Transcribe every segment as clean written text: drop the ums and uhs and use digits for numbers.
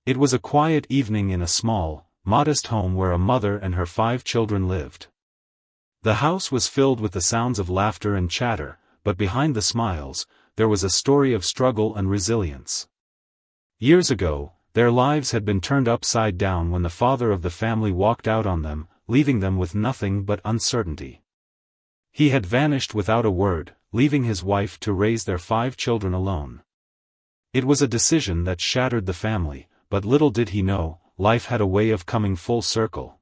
It was a quiet evening in a small, modest home where a mother and her 5 children lived. The house was filled with the sounds of laughter and chatter, but behind the smiles, there was a story of struggle and resilience. Years ago, their lives had been turned upside down when the father of the family walked out on them, leaving them with nothing but uncertainty. He had vanished without a word, leaving his wife to raise their 5 children alone. It was a decision that shattered the family, but little did he know, life had a way of coming full circle.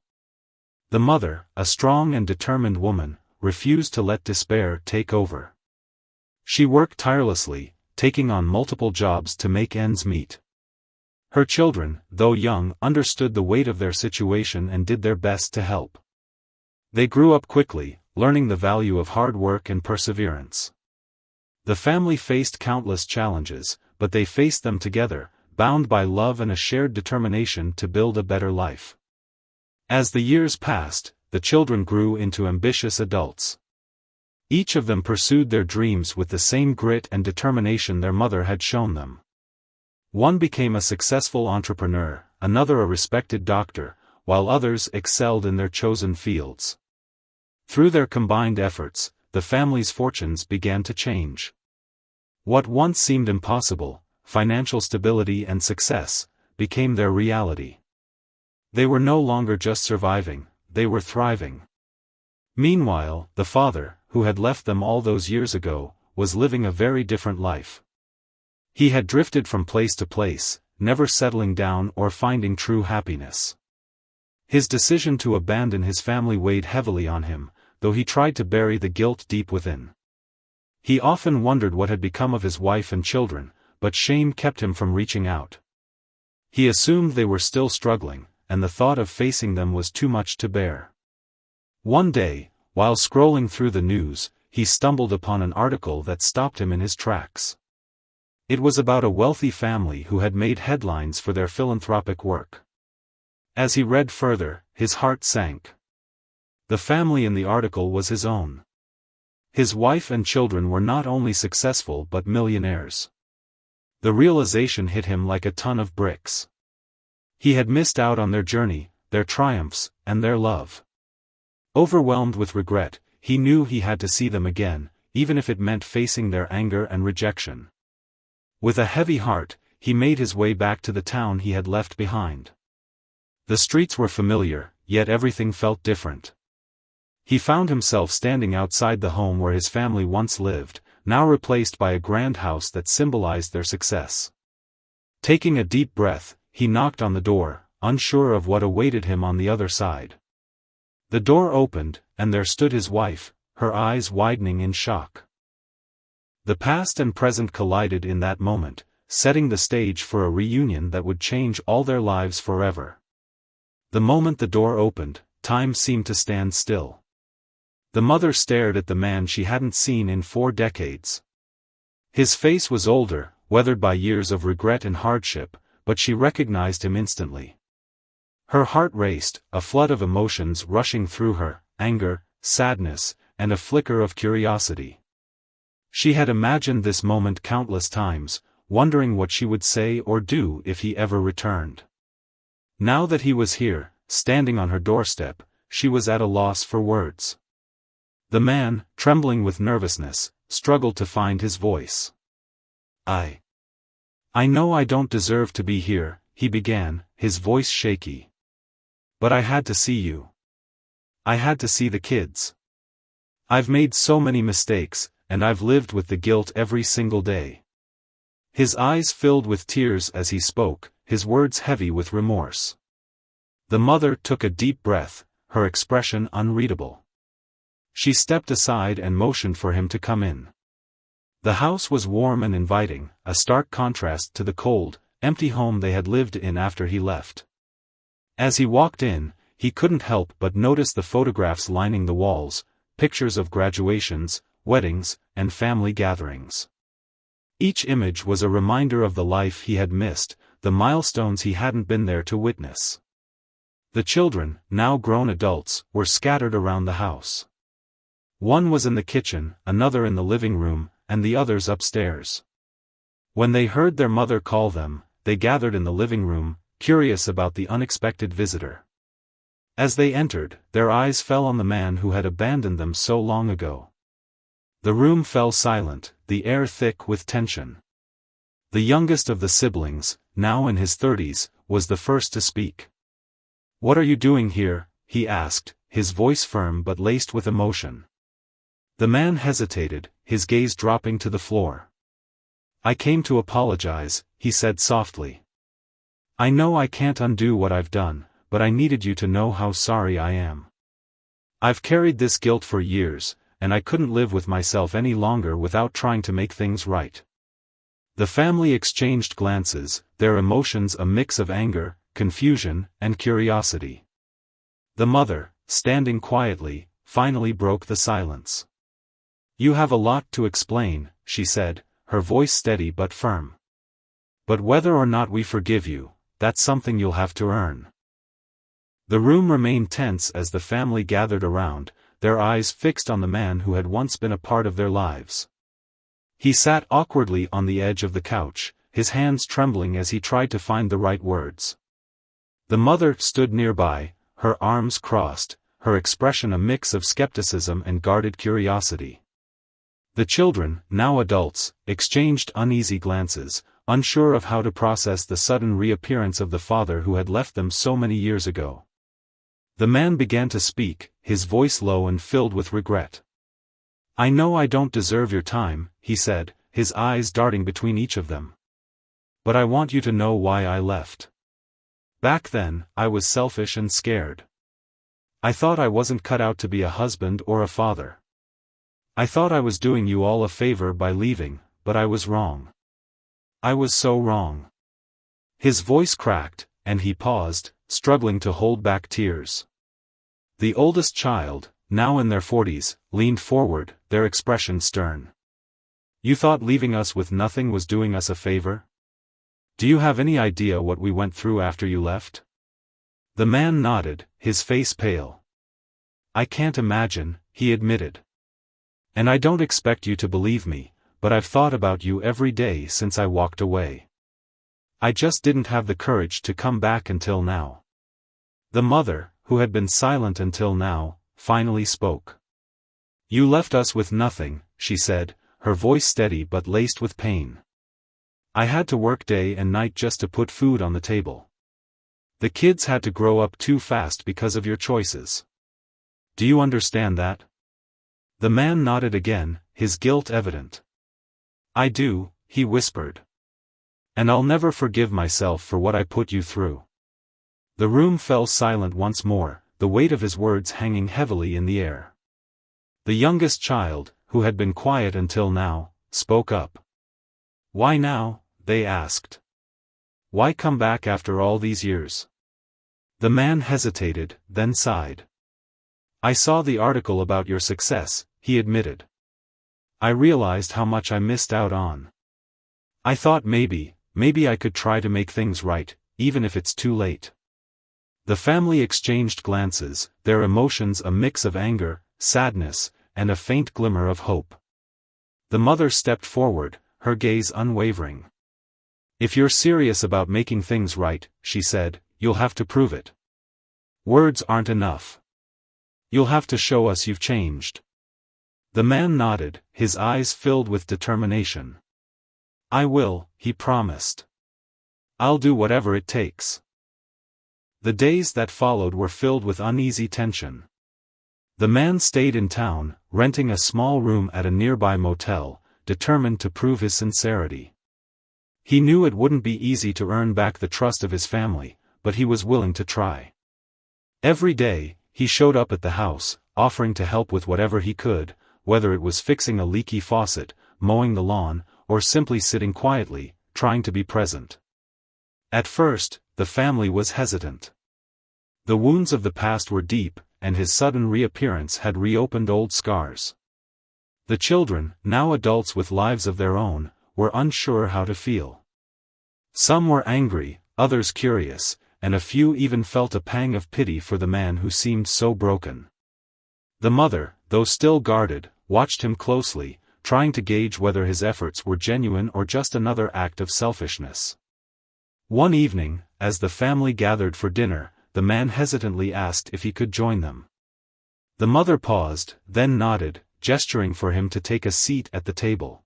The mother, a strong and determined woman, refused to let despair take over. She worked tirelessly, taking on multiple jobs to make ends meet. Her children, though young, understood the weight of their situation and did their best to help. They grew up quickly, learning the value of hard work and perseverance. The family faced countless challenges, but they faced them together, bound by love and a shared determination to build a better life. As the years passed, the children grew into ambitious adults. Each of them pursued their dreams with the same grit and determination their mother had shown them. One became a successful entrepreneur, another a respected doctor, while others excelled in their chosen fields. Through their combined efforts, the family's fortunes began to change. What once seemed impossible, financial stability and success, became their reality. They were no longer just surviving, they were thriving. Meanwhile, the father, who had left them all those years ago, was living a very different life. He had drifted from place to place, never settling down or finding true happiness. His decision to abandon his family weighed heavily on him, though he tried to bury the guilt deep within. He often wondered what had become of his wife and children, but shame kept him from reaching out. He assumed they were still struggling, and the thought of facing them was too much to bear. One day, while scrolling through the news, he stumbled upon an article that stopped him in his tracks. It was about a wealthy family who had made headlines for their philanthropic work. As he read further, his heart sank. The family in the article was his own. His wife and children were not only successful but millionaires. The realization hit him like a ton of bricks. He had missed out on their journey, their triumphs, and their love. Overwhelmed with regret, he knew he had to see them again, even if it meant facing their anger and rejection. With a heavy heart, he made his way back to the town he had left behind. The streets were familiar, yet everything felt different. He found himself standing outside the home where his family once lived, now replaced by a grand house that symbolized their success. Taking a deep breath, he knocked on the door, unsure of what awaited him on the other side. The door opened, and there stood his wife, her eyes widening in shock. The past and present collided in that moment, setting the stage for a reunion that would change all their lives forever. The moment the door opened, time seemed to stand still. The mother stared at the man she hadn't seen in 4 decades. His face was older, weathered by years of regret and hardship, but she recognized him instantly. Her heart raced, a flood of emotions rushing through her, anger, sadness, and a flicker of curiosity. She had imagined this moment countless times, wondering what she would say or do if he ever returned. Now that he was here, standing on her doorstep, she was at a loss for words. The man, trembling with nervousness, struggled to find his voice. I know I don't deserve to be here," he began, his voice shaky. "But I had to see you. I had to see the kids. I've made so many mistakes, and I've lived with the guilt every single day." His eyes filled with tears as he spoke, his words heavy with remorse. The mother took a deep breath, her expression unreadable. She stepped aside and motioned for him to come in. The house was warm and inviting, a stark contrast to the cold, empty home they had lived in after he left. As he walked in, he couldn't help but notice the photographs lining the walls, pictures of graduations, weddings, and family gatherings. Each image was a reminder of the life he had missed, the milestones he hadn't been there to witness. The children, now grown adults, were scattered around the house. One was in the kitchen, another in the living room, and the others upstairs. When they heard their mother call them, they gathered in the living room, curious about the unexpected visitor. As they entered, their eyes fell on the man who had abandoned them so long ago. The room fell silent, the air thick with tension. The youngest of the siblings, now in his 30s, was the first to speak. "What are you doing here?" he asked, his voice firm but laced with emotion. The man hesitated, his gaze dropping to the floor. "I came to apologize," he said softly. "I know I can't undo what I've done, but I needed you to know how sorry I am. I've carried this guilt for years, and I couldn't live with myself any longer without trying to make things right." The family exchanged glances, their emotions a mix of anger, confusion, and curiosity. The mother, standing quietly, finally broke the silence. "You have a lot to explain," she said, her voice steady but firm. "But whether or not we forgive you, that's something you'll have to earn." The room remained tense as the family gathered around, their eyes fixed on the man who had once been a part of their lives. He sat awkwardly on the edge of the couch, his hands trembling as he tried to find the right words. The mother stood nearby, her arms crossed, her expression a mix of skepticism and guarded curiosity. The children, now adults, exchanged uneasy glances, unsure of how to process the sudden reappearance of the father who had left them so many years ago. The man began to speak, his voice low and filled with regret. "I know I don't deserve your time," he said, his eyes darting between each of them. "But I want you to know why I left. Back then, I was selfish and scared. I thought I wasn't cut out to be a husband or a father. I thought I was doing you all a favor by leaving, but I was wrong. I was so wrong." His voice cracked, and he paused, struggling to hold back tears. The oldest child, now in their 40s, leaned forward, their expression stern. "You thought leaving us with nothing was doing us a favor? Do you have any idea what we went through after you left?" The man nodded, his face pale. "I can't imagine," he admitted. "And I don't expect you to believe me, but I've thought about you every day since I walked away. I just didn't have the courage to come back until now." The mother, who had been silent until now, finally spoke. "You left us with nothing," she said, her voice steady but laced with pain. "I had to work day and night just to put food on the table. The kids had to grow up too fast because of your choices. Do you understand that?" The man nodded again, his guilt evident. "I do," he whispered. "And I'll never forgive myself for what I put you through." The room fell silent once more, the weight of his words hanging heavily in the air. The youngest child, who had been quiet until now, spoke up. "Why now?" they asked. "Why come back after all these years?" The man hesitated, then sighed. "I saw the article about your success," he admitted. "I realized how much I missed out on. I thought maybe I could try to make things right, even if it's too late." The family exchanged glances, their emotions a mix of anger, sadness, and a faint glimmer of hope. The mother stepped forward, her gaze unwavering. "If you're serious about making things right," she said, "you'll have to prove it. Words aren't enough. You'll have to show us you've changed." The man nodded, his eyes filled with determination. "I will," he promised. "I'll do whatever it takes." The days that followed were filled with uneasy tension. The man stayed in town, renting a small room at a nearby motel, determined to prove his sincerity. He knew it wouldn't be easy to earn back the trust of his family, but he was willing to try. Every day, he showed up at the house, offering to help with whatever he could, whether it was fixing a leaky faucet, mowing the lawn, or simply sitting quietly, trying to be present. At first, the family was hesitant. The wounds of the past were deep, and his sudden reappearance had reopened old scars. The children, now adults with lives of their own, were unsure how to feel. Some were angry, others curious, and a few even felt a pang of pity for the man who seemed so broken. The mother, though still guarded, watched him closely, trying to gauge whether his efforts were genuine or just another act of selfishness. One evening, as the family gathered for dinner, the man hesitantly asked if he could join them. The mother paused, then nodded, gesturing for him to take a seat at the table.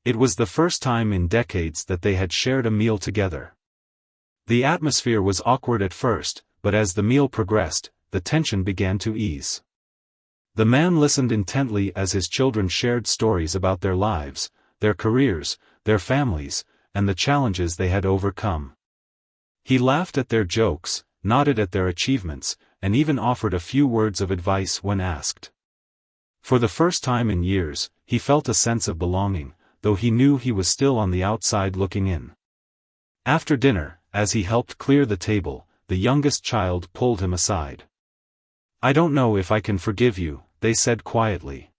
It was the first time in decades that they had shared a meal together. The atmosphere was awkward at first, but as the meal progressed, the tension began to ease. The man listened intently as his children shared stories about their lives, their careers, their families, and the challenges they had overcome. He laughed at their jokes, nodded at their achievements, and even offered a few words of advice when asked. For the first time in years, he felt a sense of belonging, though he knew he was still on the outside looking in. After dinner, as he helped clear the table, the youngest child pulled him aside. "I don't know if I can forgive you," they said quietly.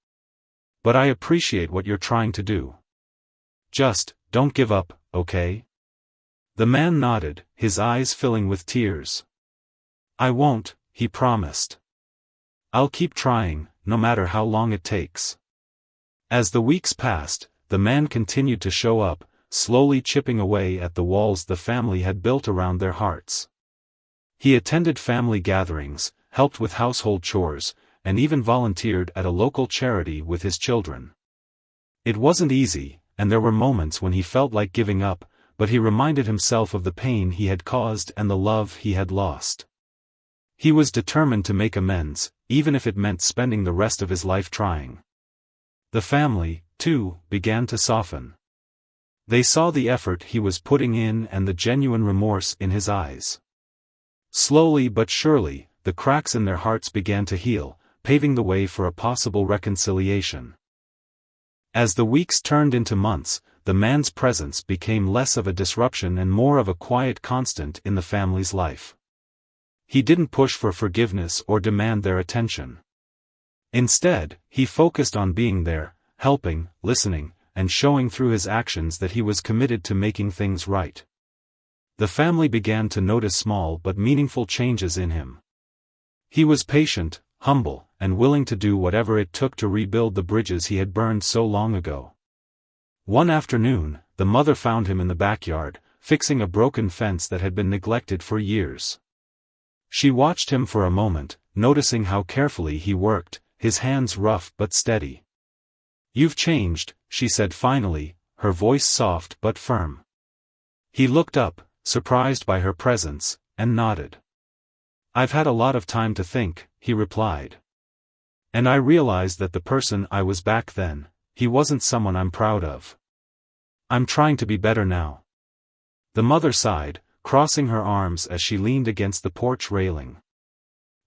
"But I appreciate what you're trying to do. Just, don't give up, okay?" The man nodded, his eyes filling with tears. "I won't," he promised. "I'll keep trying, no matter how long it takes." As the weeks passed, the man continued to show up, slowly chipping away at the walls the family had built around their hearts. He attended family gatherings, helped with household chores, and even volunteered at a local charity with his children. It wasn't easy, and there were moments when he felt like giving up, but he reminded himself of the pain he had caused and the love he had lost. He was determined to make amends, even if it meant spending the rest of his life trying. The family, too, began to soften. They saw the effort he was putting in and the genuine remorse in his eyes. Slowly but surely, the cracks in their hearts began to heal, paving the way for a possible reconciliation. As the weeks turned into months, the man's presence became less of a disruption and more of a quiet constant in the family's life. He didn't push for forgiveness or demand their attention. Instead, he focused on being there, helping, listening, and showing through his actions that he was committed to making things right. The family began to notice small but meaningful changes in him. He was patient, humble, and willing to do whatever it took to rebuild the bridges he had burned so long ago. One afternoon, the mother found him in the backyard, fixing a broken fence that had been neglected for years. She watched him for a moment, noticing how carefully he worked, his hands rough but steady. "You've changed," she said finally, her voice soft but firm. He looked up, surprised by her presence, and nodded. "I've had a lot of time to think," he replied. "And I realized that the person I was back then, he wasn't someone I'm proud of. I'm trying to be better now." The mother sighed, crossing her arms as she leaned against the porch railing.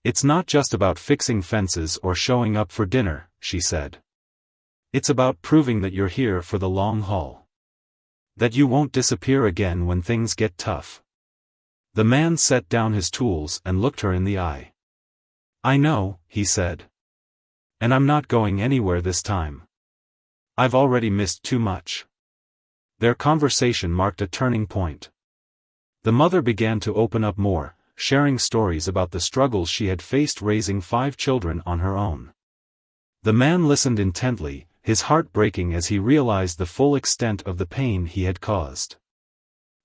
"It's not just about fixing fences or showing up for dinner," she said. "It's about proving that you're here for the long haul. That you won't disappear again when things get tough." The man set down his tools and looked her in the eye. "I know," he said. "And I'm not going anywhere this time. I've already missed too much." Their conversation marked a turning point. The mother began to open up more, sharing stories about the struggles she had faced raising 5 children on her own. The man listened intently, his heart breaking as he realized the full extent of the pain he had caused.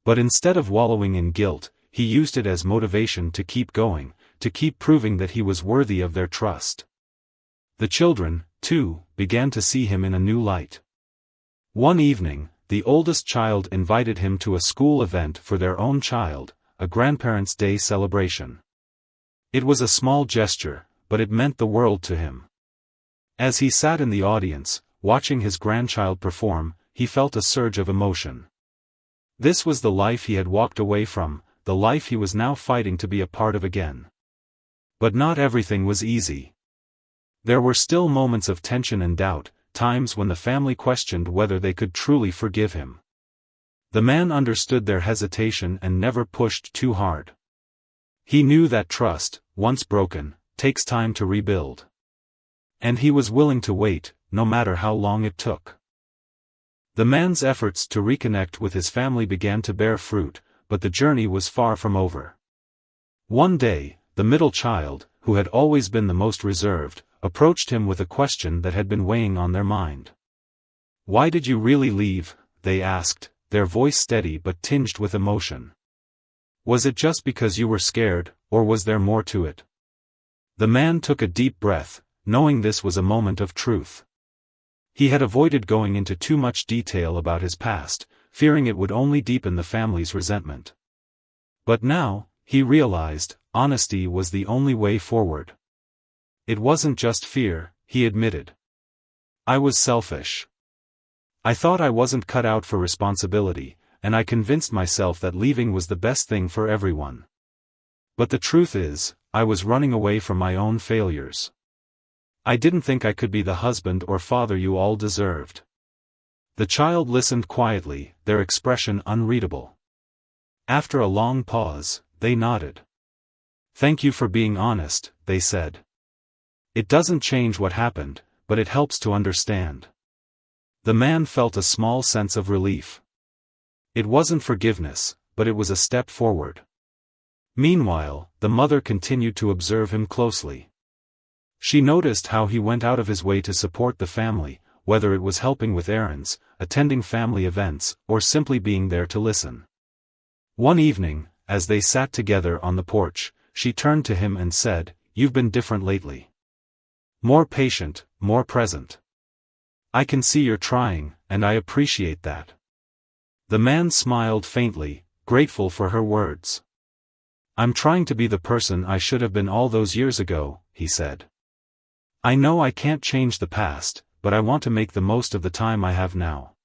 But instead of wallowing in guilt, he used it as motivation to keep going, to keep proving that he was worthy of their trust. The children, too, began to see him in a new light. One evening, the oldest child invited him to a school event for their own child, a Grandparents' Day celebration. It was a small gesture, but it meant the world to him. As he sat in the audience, watching his grandchild perform, he felt a surge of emotion. This was the life he had walked away from, the life he was now fighting to be a part of again. But not everything was easy. There were still moments of tension and doubt, times when the family questioned whether they could truly forgive him. The man understood their hesitation and never pushed too hard. He knew that trust, once broken, takes time to rebuild. And he was willing to wait, no matter how long it took. The man's efforts to reconnect with his family began to bear fruit, but the journey was far from over. One day, the middle child, who had always been the most reserved, approached him with a question that had been weighing on their mind. "Why did you really leave?" they asked, their voice steady but tinged with emotion. Was it just because you were scared, or was there more to it? The man took a deep breath, knowing this was a moment of truth. He had avoided going into too much detail about his past, fearing it would only deepen the family's resentment. But now, he realized, honesty was the only way forward. It wasn't just fear, he admitted. I was selfish. I thought I wasn't cut out for responsibility, and I convinced myself that leaving was the best thing for everyone. But the truth is, I was running away from my own failures. I didn't think I could be the husband or father you all deserved. The child listened quietly, their expression unreadable. After a long pause, they nodded. Thank you for being honest, they said. It doesn't change what happened, but it helps to understand. The man felt a small sense of relief. It wasn't forgiveness, but it was a step forward. Meanwhile, the mother continued to observe him closely. She noticed how he went out of his way to support the family, whether it was helping with errands, attending family events, or simply being there to listen. One evening, as they sat together on the porch, she turned to him and said, "You've been different lately. More patient, more present. I can see you're trying, and I appreciate that." The man smiled faintly, grateful for her words. "I'm trying to be the person I should have been all those years ago," he said. "I know I can't change the past, but I want to make the most of the time I have now."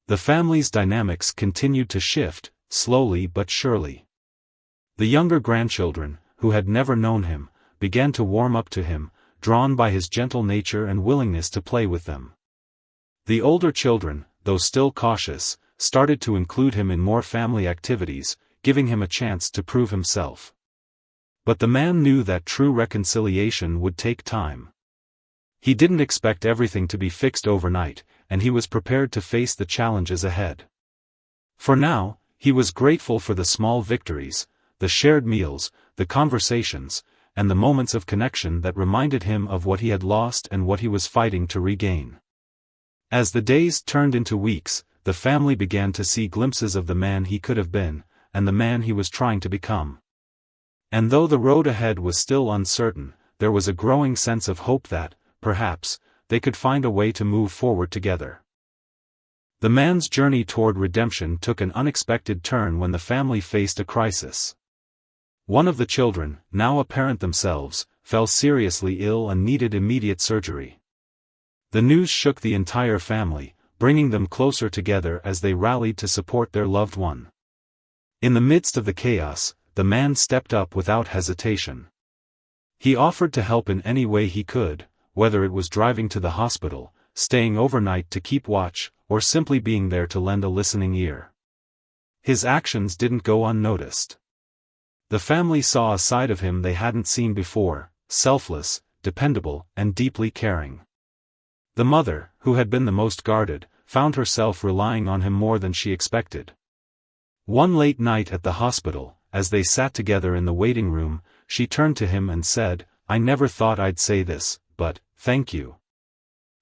The family's dynamics continued to shift, slowly but surely. The younger grandchildren, who had never known him, began to warm up to him, drawn by his gentle nature and willingness to play with them. The older children, though still cautious, started to include him in more family activities, giving him a chance to prove himself. But the man knew that true reconciliation would take time. He didn't expect everything to be fixed overnight, and he was prepared to face the challenges ahead. For now, he was grateful for the small victories, the shared meals, the conversations, and the moments of connection that reminded him of what he had lost and what he was fighting to regain. As the days turned into weeks, the family began to see glimpses of the man he could have been, and the man he was trying to become. And though the road ahead was still uncertain, there was a growing sense of hope that, perhaps, they could find a way to move forward together. The man's journey toward redemption took an unexpected turn when the family faced a crisis. One of the children, now a parent themselves, fell seriously ill and needed immediate surgery. The news shook the entire family, bringing them closer together as they rallied to support their loved one. In the midst of the chaos, the man stepped up without hesitation. He offered to help in any way he could, whether it was driving to the hospital, staying overnight to keep watch, or simply being there to lend a listening ear. His actions didn't go unnoticed. The family saw a side of him they hadn't seen before, selfless, dependable, and deeply caring. The mother, who had been the most guarded, found herself relying on him more than she expected. One late night at the hospital, as they sat together in the waiting room, she turned to him and said, "I never thought I'd say this, but, thank you.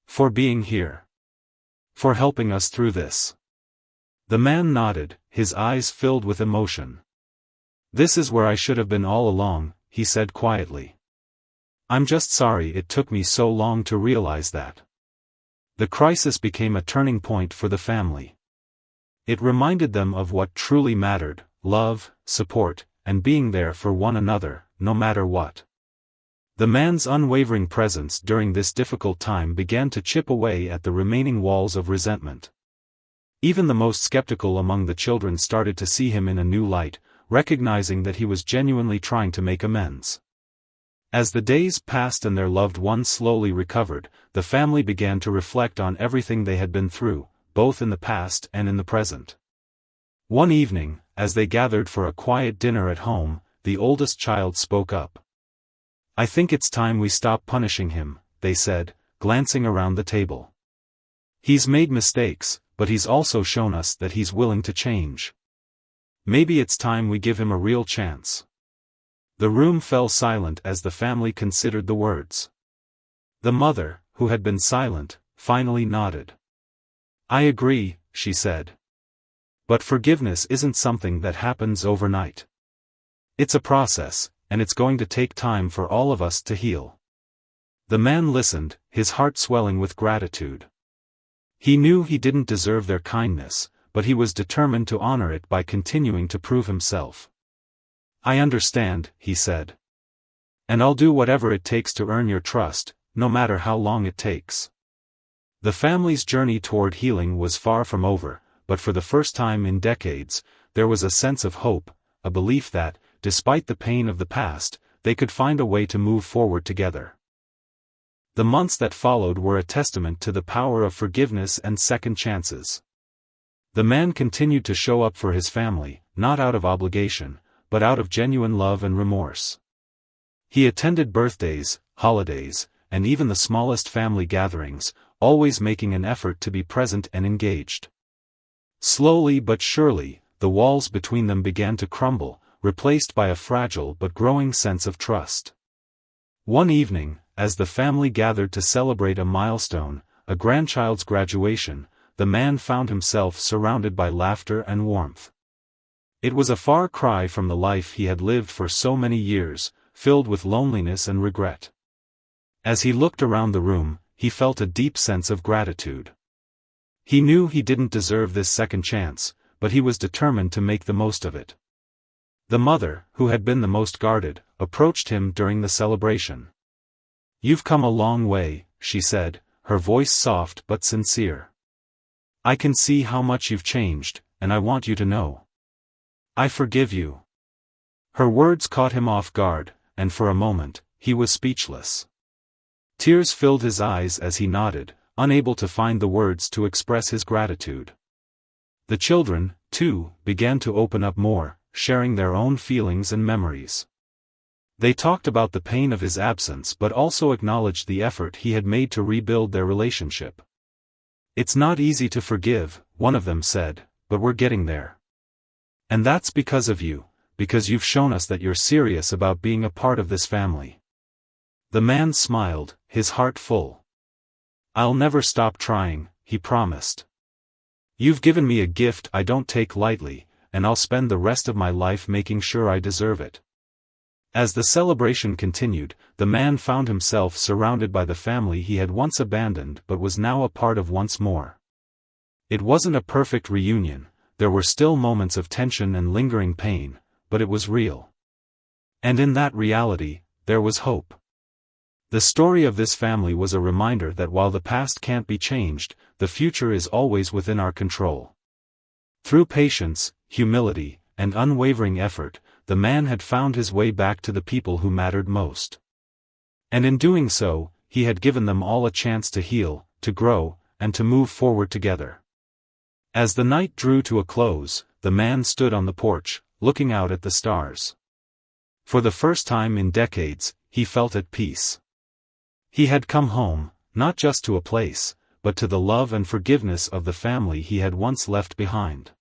For being here. For helping us through this." The man nodded, his eyes filled with emotion. "This is where I should have been all along," he said quietly. "I'm just sorry it took me so long to realize that." The crisis became a turning point for the family. It reminded them of what truly mattered: love, support, and being there for one another, no matter what. The man's unwavering presence during this difficult time began to chip away at the remaining walls of resentment. Even the most skeptical among the children started to see him in a new light, recognizing that he was genuinely trying to make amends. As the days passed and their loved one slowly recovered, the family began to reflect on everything they had been through, both in the past and in the present. One evening, as they gathered for a quiet dinner at home, the oldest child spoke up. "I think it's time we stop punishing him," they said, glancing around the table. "He's made mistakes, but he's also shown us that he's willing to change. Maybe it's time we give him a real chance." The room fell silent as the family considered the words. The mother, who had been silent, finally nodded. "I agree," she said. "But forgiveness isn't something that happens overnight. It's a process, and it's going to take time for all of us to heal." The man listened, his heart swelling with gratitude. He knew he didn't deserve their kindness, but he was determined to honor it by continuing to prove himself. "I understand," he said. "And I'll do whatever it takes to earn your trust, no matter how long it takes." The family's journey toward healing was far from over, but for the first time in decades, there was a sense of hope, a belief that, despite the pain of the past, they could find a way to move forward together. The months that followed were a testament to the power of forgiveness and second chances. The man continued to show up for his family, not out of obligation, but out of genuine love and remorse. He attended birthdays, holidays, and even the smallest family gatherings, always making an effort to be present and engaged. Slowly but surely, the walls between them began to crumble, replaced by a fragile but growing sense of trust. One evening, as the family gathered to celebrate a milestone, a grandchild's graduation, the man found himself surrounded by laughter and warmth. It was a far cry from the life he had lived for so many years, filled with loneliness and regret. As he looked around the room, he felt a deep sense of gratitude. He knew he didn't deserve this second chance, but he was determined to make the most of it. The mother, who had been the most guarded, approached him during the celebration. "You've come a long way," she said, her voice soft but sincere. "I can see how much you've changed, and I want you to know. I forgive you." Her words caught him off guard, and for a moment, he was speechless. Tears filled his eyes as he nodded, unable to find the words to express his gratitude. The children, too, began to open up more, sharing their own feelings and memories. They talked about the pain of his absence but also acknowledged the effort he had made to rebuild their relationship. "It's not easy to forgive," one of them said, "but we're getting there. And that's because of you, because you've shown us that you're serious about being a part of this family." The man smiled, his heart full. "I'll never stop trying," he promised. "You've given me a gift I don't take lightly, and I'll spend the rest of my life making sure I deserve it." As the celebration continued, the man found himself surrounded by the family he had once abandoned but was now a part of once more. It wasn't a perfect reunion, there were still moments of tension and lingering pain, but it was real. And in that reality, there was hope. The story of this family was a reminder that while the past can't be changed, the future is always within our control. Through patience, humility, and unwavering effort, the man had found his way back to the people who mattered most. And in doing so, he had given them all a chance to heal, to grow, and to move forward together. As the night drew to a close, the man stood on the porch, looking out at the stars. For the first time in decades, he felt at peace. He had come home, not just to a place, but to the love and forgiveness of the family he had once left behind.